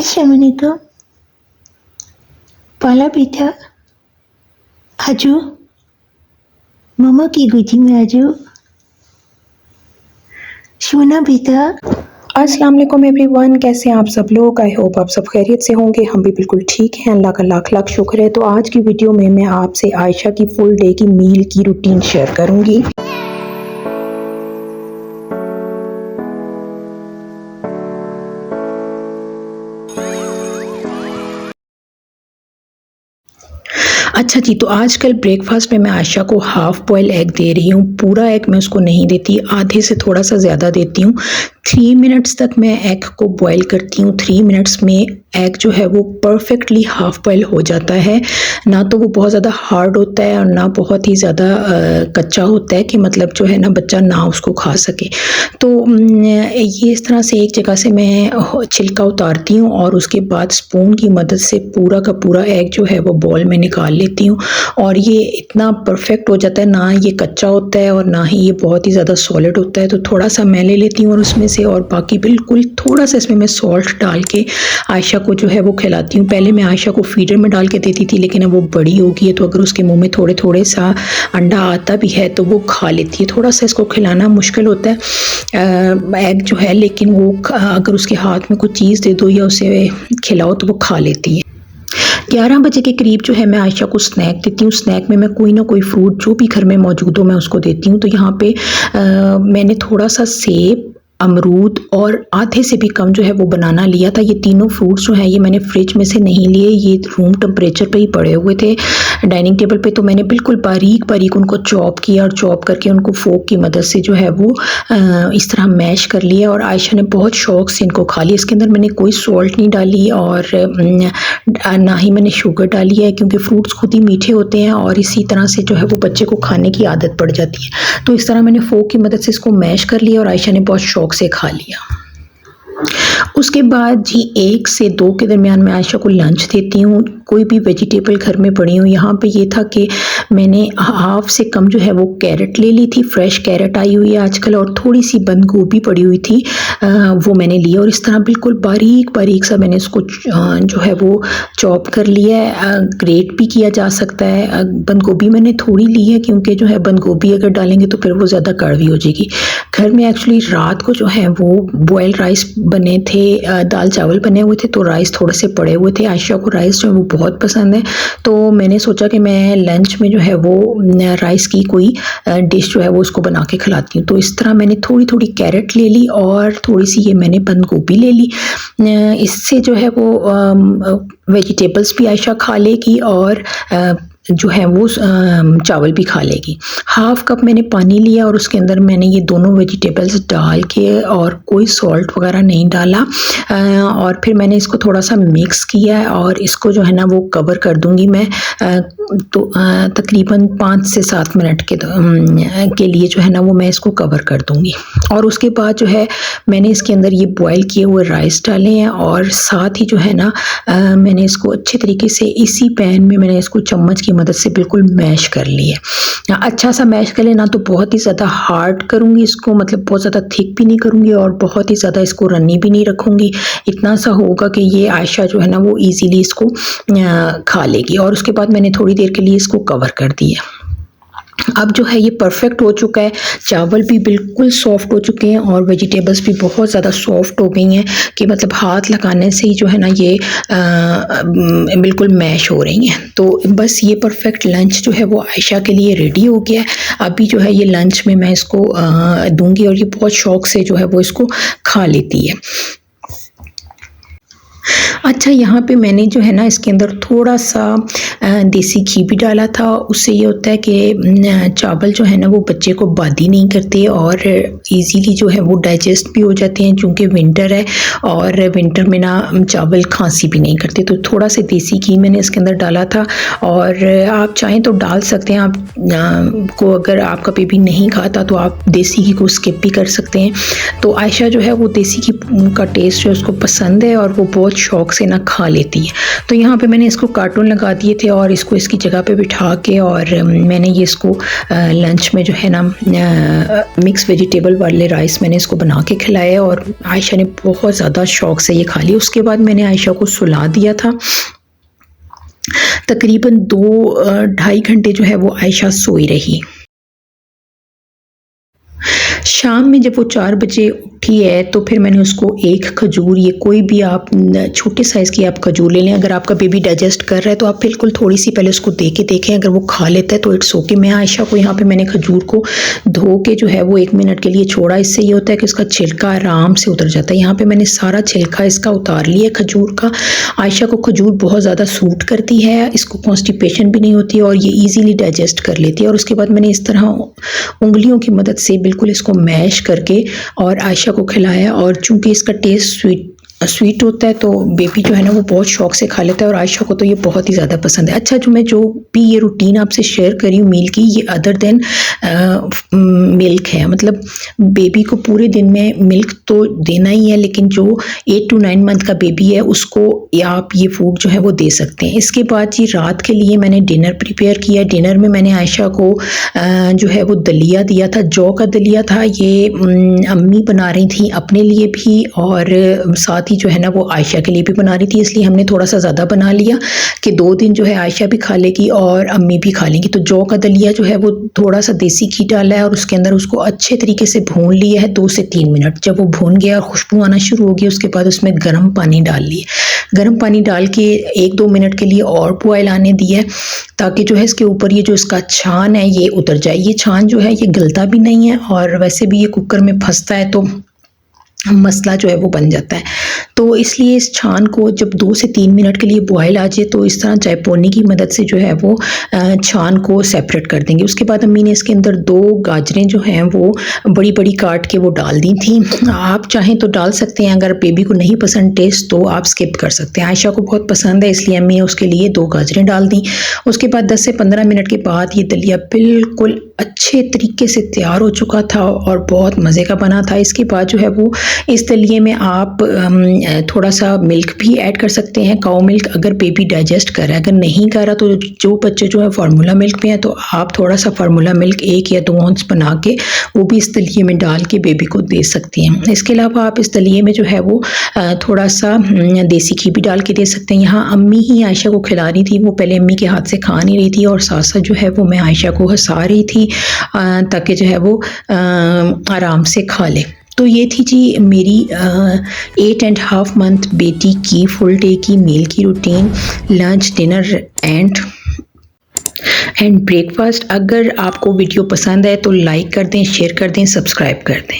Assalamualaikum. Pala बेटा आजो मम्मा की गोदी में आजो सोना बेटा। अस्सलाम वालेकुम एवरीवन, कैसे हैं आप सब लोग। आई होप आप सब खैरियत से होंगे। हम भी बिल्कुल ठीक हैं, अल्लाह का लाख लाख शुक्र है। तो आज की वीडियो में मैं आपसे आयशा की फुल डे की मील की रूटीन शेयर करूंगी। अच्छा जी, तो आजकल ब्रेकफास्ट में मैं आयशा को हाफ बॉयल एग दे रही हूँ। पूरा एग मैं उसको नहीं देती, आधे से थोड़ा सा ज़्यादा देती हूँ। 3 मिनट्स तक मैं एग को बॉयल करती हूँ। 3 मिनट्स में एग जो है वो परफेक्टली हाफ बॉयल हो जाता है। ना तो वो बहुत ज़्यादा हार्ड होता है और ना बहुत ही ज़्यादा कच्चा होता है कि मतलब जो है ना बच्चा ना उसको खा सके। तो ये इस तरह से एक जगह से मैं छिलका उतारती हूँ और उसके बाद स्पून की मदद से पूरा का पूरा एग जो है वो बॉल में निकाल लेती हूँ। और ये इतना परफेक्ट हो जाता है, ना ये कच्चा होता है और ना ही ये बहुत ही ज़्यादा सॉलिड होता है। तो थोड़ा सा मैं ले लेती हूँ और उसमें से, और बाकी बिल्कुल थोड़ा सा इसमें मैं सॉल्ट डाल के आयशा को जो है वो खिलाती हूँ। पहले मैं आयशा को फीडर में डाल के देती थी, लेकिन अब वो बड़ी हो गई है तो अगर उसके मुंह में थोड़े थोड़े सा अंडा आता भी है तो वो खा लेती है। थोड़ा सा इसको खिलाना मुश्किल होता है एग जो है, लेकिन वो अगर उसके हाथ में कुछ चीज़ दे दो या उसे खिलाओ तो वो खा लेती है। 11 बजे के करीब जो है मैं आयशा को स्नैक देती हूँ। स्नैक में मैं कोई ना कोई फ्रूट जो भी घर में मौजूद हो मैं उसको देती हूँ। तो यहाँ पे मैंने थोड़ा सा सेब, अमरूद और आधे से भी कम जो है वो बनाना लिया था। ये तीनों फ्रूट्स जो हैं ये मैंने फ्रिज में से नहीं लिए, ये रूम टेम्परेचर पे ही पड़े हुए थे डाइनिंग टेबल पे। तो मैंने बिल्कुल बारीक बारीक उनको चॉप किया और चॉप करके उनको फोक की मदद से जो है वो इस तरह मैश कर लिया। और आयशा ने बहुत शौक से इनको खा लिया। इसके अंदर मैंने कोई सॉल्ट नहीं डाली और ना ही मैंने शुगर डाली है, क्योंकि फ्रूट्स खुद ही मीठे होते हैं और इसी तरह से जो है वो बच्चे को खाने की आदत पड़ जाती है। तो इस तरह मैंने फोक की मदद से इसको मैश कर लिया और आयशा ने बहुत शौक से खा लिया। उसके बाद जी 1 से 2 के दरमियान मैं आयशा को लंच देती हूँ। कोई भी वेजिटेबल घर में पड़ी हूँ। यहाँ पे ये था कि मैंने हाफ से कम जो है वो कैरेट ले ली थी, फ्रेश कैरेट आई हुई है आजकल, और थोड़ी सी बंद गोभी पड़ी हुई थी, वो मैंने लिया और इस तरह बिल्कुल बारीक बारीक सा मैंने इसको जो है वो चॉप कर लिया है। ग्रेट भी किया जा सकता है। बंद गोभी मैंने थोड़ी ली है, क्योंकि जो है बंद गोभी अगर डालेंगे तो फिर वो ज़्यादा कड़वी हो जाएगी। घर में एक्चुअली रात को जो है वो बॉयल राइस बने थे, दाल चावल बने हुए थे, तो राइस थोड़े से पड़े हुए थे। आयशा को राइस जो है वो बहुत पसंद है, तो मैंने सोचा कि मैं लंच में जो है वो राइस की कोई डिश जो है वो उसको बना के खिलाती हूँ। तो इस तरह मैंने थोड़ी थोड़ी कैरेट ले ली और थोड़ी सी ये मैंने बंद गोभी ले ली। इससे जो है वो वेजिटेबल्स भी आयशा खा लेगी और जो है वो चावल भी खा लेगी। हाफ कप मैंने पानी लिया और उसके अंदर मैंने ये दोनों वेजिटेबल्स डाल के, और कोई सॉल्ट वगैरह नहीं डाला, और फिर मैंने इसको थोड़ा सा मिक्स किया और इसको जो है ना वो कवर कर दूंगी मैं तो तकरीबन 5 से 7 मिनट के लिए जो है ना वो मैं इसको कवर कर दूंगी। और उसके बाद जो है मैंने इसके अंदर ये बॉयल किए हुए राइस डाले हैं और साथ ही जो है ना मैंने इसको अच्छे तरीके से इसी पैन में मैंने इसको चम्मच की मदद से बिल्कुल मैश कर लिया। अच्छा सा मैश कर लेना, तो बहुत ही ज़्यादा हार्ड करूँगी इसको, मतलब बहुत ज़्यादा थिक भी नहीं करूँगी और बहुत ही ज़्यादा इसको रनी भी नहीं रखूँगी। इतना सा होगा कि ये आयशा जो है ना वो इजीली इसको खा लेगी। और उसके बाद मैंने थोड़ी देर के लिए इसको कवर कर दिया। अब जो है ये परफेक्ट हो चुका है। चावल भी बिल्कुल सॉफ्ट हो चुके हैं और वेजिटेबल्स भी बहुत ज़्यादा सॉफ्ट हो गई हैं कि मतलब हाथ लगाने से ही जो है ना ये बिल्कुल मैश हो रही हैं। तो बस ये परफेक्ट लंच जो है वो आयशा के लिए रेडी हो गया है। अभी जो है ये लंच में मैं इसको दूंगी और ये बहुत शौक से जो है वो इसको खा लेती है। अच्छा, यहाँ पे मैंने जो है ना इसके अंदर थोड़ा सा देसी घी भी डाला था। उससे ये होता है कि चावल जो है ना वो बच्चे को बादी नहीं करते और इजीली जो है वो डाइजेस्ट भी हो जाते हैं, क्योंकि विंटर है और विंटर में ना चावल खांसी भी नहीं करते। तो थोड़ा सा देसी घी मैंने इसके अंदर डाला था और आप चाहें तो डाल सकते हैं। आप को अगर आपका बेबी नहीं खाता तो आप देसी घी को स्किप भी कर सकते हैं। तो आयशा जो है वो देसी घी का टेस्ट जो है उसको पसंद है और वो बहुत शौक से से ना खा लेती है। तो यहाँ पे मैंने इसको कार्टून लगा दिए थे और इसको इसकी जगह पे बिठा के और मैंने ये इसको लंच में जो है ना मिक्स वेजिटेबल वाले राइस मैंने इसको बना के खिलाया और आयशा ने बहुत ज़्यादा शौक से ये खा लिया। उसके बाद मैंने आयशा को सुला दिया था। तकरीबन 2-2.5 घंटे जो है वो आयशा सोई रही। शाम में जब वो 4 बजे उठी है तो फिर मैंने उसको एक खजूर, ये कोई भी आप छोटे साइज़ की आप खजूर ले लें। अगर आपका बेबी डाइजेस्ट कर रहा है तो आप बिल्कुल थोड़ी सी पहले उसको दे के देखें, अगर वो खा लेता है तो इट्स ओके। मैं आयशा को यहाँ पे मैंने खजूर को धो के जो है वो 1 मिनट के लिए छोड़ा। इससे ये होता है कि उसका छिलका आराम से उतर जाता है। यहाँ पे मैंने सारा छिलका इसका उतार लिया खजूर का। आयशा को खजूर बहुत ज़्यादा सूट करती है, इसको कॉन्स्टिपेशन भी नहीं होती और ये ईजीली डाइजेस्ट कर लेती है। और उसके बाद मैंने इस तरह उंगलियों की मदद से बिल्कुल इसको मैश करके और आयशा को खिलाया। और चूंकि इसका टेस्ट स्वीट होता है तो बेबी जो है ना वो बहुत शौक से खा लेता है और आयशा को तो ये बहुत ही ज़्यादा पसंद है। अच्छा, जो भी ये रूटीन आपसे शेयर करी हूँ मील की, ये अदर देन मिल्क है। मतलब बेबी को पूरे दिन में मिल्क तो देना ही है, लेकिन जो 8 to 9 मंथ का बेबी है उसको आप ये फूड जो है वो दे सकते हैं। इसके बाद जी रात के लिए मैंने डिनर प्रिपेयर किया। डिनर में मैंने आयशा को जो है वो दलिया दिया था, जौ का दलिया था। ये अम्मी बना रही थी अपने लिए भी और साथ जो है ना वो आयशा के लिए भी बना रही थी, इसलिए हमने थोड़ा सा ज़्यादा बना लिया कि 2 दिन जो है आयशा भी खा लेगी और अम्मी भी खा लेंगी। तो जौ का दलिया जो है वो थोड़ा सा देसी घी डाला है और उसके अंदर उसको अच्छे तरीके से भून लिया है 2 से 3 मिनट। जब वो भून गया और खुशबू आना शुरू हो गई उसके बाद उसमें गर्म पानी डाल लिया। गर्म पानी डाल के 1-2 मिनट के लिए और बॉयल आने दिया है ताकि जो है इसके ऊपर ये जो इसका छान है ये उतर जाए। ये छान जो है ये गलता भी नहीं है और वैसे भी ये कुकर में फंसता है तो मसला जो है वो बन जाता है। तो इसलिए इस छान को जब 2 से 3 मिनट के लिए बॉयल आ जाए तो इस तरह चायपोनी की मदद से जो है वो छान को सेपरेट कर देंगे। उसके बाद अम्मी ने इसके अंदर 2 गाजरें जो हैं वो बड़ी बड़ी काट के वो डाल दी थी। आप चाहें तो डाल सकते हैं, अगर बेबी को नहीं पसंद टेस्ट तो आप स्किप कर सकते हैं। आयशा को बहुत पसंद है इसलिए अम्मी ने उसके लिए 2 गाजरें डाल दी। उसके बाद 10 से 15 मिनट के बाद ये दलिया बिल्कुल अच्छे तरीके से तैयार हो चुका था और बहुत मज़े का बना था। इसके बाद जो है वो इस दलिए में आप थोड़ा सा मिल्क भी ऐड कर सकते हैं, काऊ मिल्क, अगर बेबी डाइजेस्ट कर रहा है। अगर नहीं कर रहा तो जो बच्चे जो है फार्मूला मिल्क पे हैं तो आप थोड़ा सा फार्मूला मिल्क 1 या 2 आउंस बना के वो भी इस दलिए में डाल के बेबी को दे सकती हैं। इसके अलावा आप इस दलिए में जो है वो थोड़ा सा देसी घी भी डाल के दे सकते हैं। यहाँ अम्मी ही आयशा को खिला रही थी, वो पहले अम्मी के हाथ से खा नहीं रही थी और साथ साथ जो है वो मैं आयशा को हंसा रही थी ताकि जो है वो आराम से खा ले। तो ये थी जी मेरी 8.5 मंथ बेटी की फुल डे की मील की routine, lunch, dinner and breakfast. अगर आपको वीडियो पसंद है तो लाइक कर दें, शेयर कर दें, सब्सक्राइब कर दें।